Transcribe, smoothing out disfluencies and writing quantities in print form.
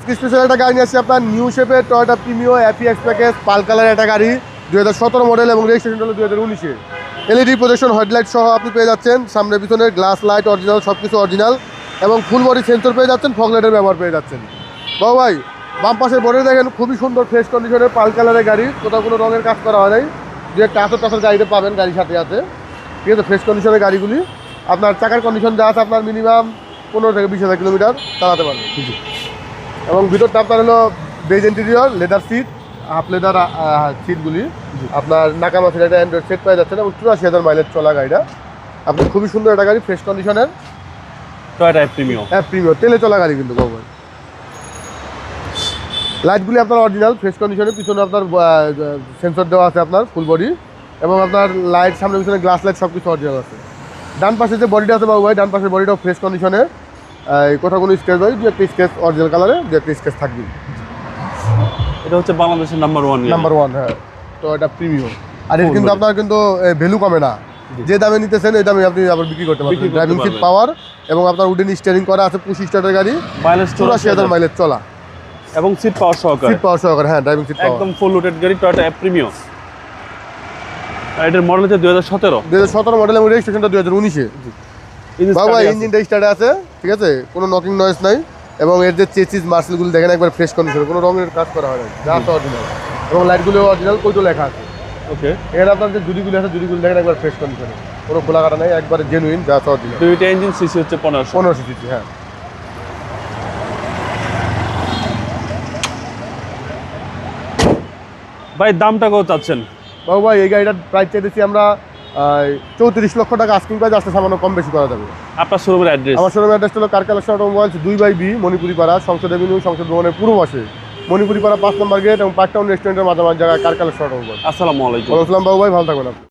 Special একটা গাড়ি নিয়ে আসছি আপনার নিউ শেপের টয়োটা প্রিমিও অ্যাপিএক্স প্যাকেজ পাল কালারের একটা গাড়ি 2017 মডেল এবং রেজিস্ট্রেশন হলো 2019-এ। এলইডি প্রজেকশন হেডলাইট সহ আপনি পেয়ে যাচ্ছেন, সামনে পিছনে গ্লাস লাইট অরিজিনাল, সব কিছু অরিজিনাল এবং ফুল বডি সেন্সর পেয়ে যাচ্ছেন, ফগ লাইটের ব্যবহার পেয়ে যাচ্ছেন। বাবু ভাই বাম পাশে বডি দেখেন, খুবই সুন্দর ফ্রেশ কন্ডিশনের পাল কালারের গাড়ি, কোথাও কোনো রঙের কাজ করা হয় নাই। যে একটা টাচের গাড়িতে পাবেন গাড়ির সাথে আছে, ঠিক আছে। ফ্রেশ কন্ডিশনের গাড়িগুলি আপনার চাকার কন্ডিশন যা আছে আপনার মিনিমাম 15 থেকে 20,000 কিলোমিটার চালাতে পারবেন। এবং ভিতরটা আপনার হলো beige interior, leather seat, half leather সিটগুলি আপনার নাকামা সিট, একটা অ্যান্ড্রয়েড সেট পাওয়া যাচ্ছে না এবং 84,000 মাইলেজ চলা গাড়িটা। আপনি খুবই সুন্দর একটা গাড়ি, ফ্রেশ কন্ডিশনের টয়োটা প্রিমিও। হ্যাঁ প্রিমিয়ার তেলে চলা গাড়ি কিন্তু বাবু। লাইটগুলি আপনার অরিজিনাল ফ্রেশ কন্ডিশনে, পিছনে আপনার সেন্সর দেওয়া আছে আপনার ফুল বডি এবং আপনার লাইট সামনে পিছনে গ্লাস লাইট সব কিছু অরিজিনাল আছে। ডান পাশে যে বডিটা আছে বাবু ভাই, ডান পাশের বডিটাও ফ্রেশ কন্ডিশনে, কোথাও কোনো স্কেচ হয়, দু একটা স্কেচ অরিজিনাল কালারে, দু একটা স্কেচ থাকবে। এটা হচ্ছে বাংলাদেশের নাম্বার ওয়ান। হ্যাঁ তো এটা প্রিমিয়াম। আর এটা কিন্তু আপনার কিন্তু ভ্যালু কমে না, যে দামে নিতেছেন এই দামে আপনি আবার বিক্রি করতে পারবেন। ড্রাইভিং সিট পাওয়ার এবং আপনার উডেন স্টিয়ারিং করা আছে, 25 স্টার্টের গাড়ি, মাইলেজ 84,000 মাইলেজ চলা এবং সিট পাওয়ার সহকারে। হ্যাঁ ড্রাইভিং সিট পাওয়ার একদম ফুল লোডেড গাড়ি, টয়োটা প্রিমিও। আর এটার মডেল হচ্ছে 2017 মডেল এবং রেজিস্ট্রেশনটা 2019-এ। বাবা ইঞ্জিনটা স্টার্টে আছে, ঠিক আছে, কোনো নকিং নয়েজ নাই এবং এর যে চেসিস মার্সেলগুলো দেখেন একবার ফ্রেশ কন্ডিশন, কোনো রঙের কাজ করা হয় না, যা আছে অরিজিনাল এবং লাইটগুলো অরিজিনাল, কইটো লেখা আছে। ওকে, এখানে আপনার যে জুডিগুলো আছে জুডিগুলো দেখেন একবার ফ্রেশ কন্ডিশনে, কোনো খোলা কাটা নেই, একবারে জেনুইন, যা আছে অরিজিনাল। দুইটা ইঞ্জিন, সিসি হচ্ছে 1500 সিসি। হ্যাঁ ভাই দামটা কত চাচ্ছেন? বাবু ভাই এই গাড়িটার প্রাইস চাইতেছি আমরা 34 লক্ষ টাকা আস্কিং প্রাইস, আসতে সামান্য কম বেশি করা যাবে। আপনার শোরুমের অ্যাড্রেস? আমার শোরুমের অ্যাড্রেস হলো car collection automobiles, 2/B Manipuri পাড়া, সংসদ এভিনিউ, সংসদ ভবনের পূর্ব পাশে, মণিপুরি পাড়া 5 নম্বর গেট এবং পার্ক টাউন রেস্টুরেন্টের মাঝামাঝি জায়গায় কার কালেকশন অটোমোবাইলস। আসসালামু আলাইকুম। ওয়ালাইকুম আসসালাম বাবু ভাই, ভালো থাকবেন আপনি।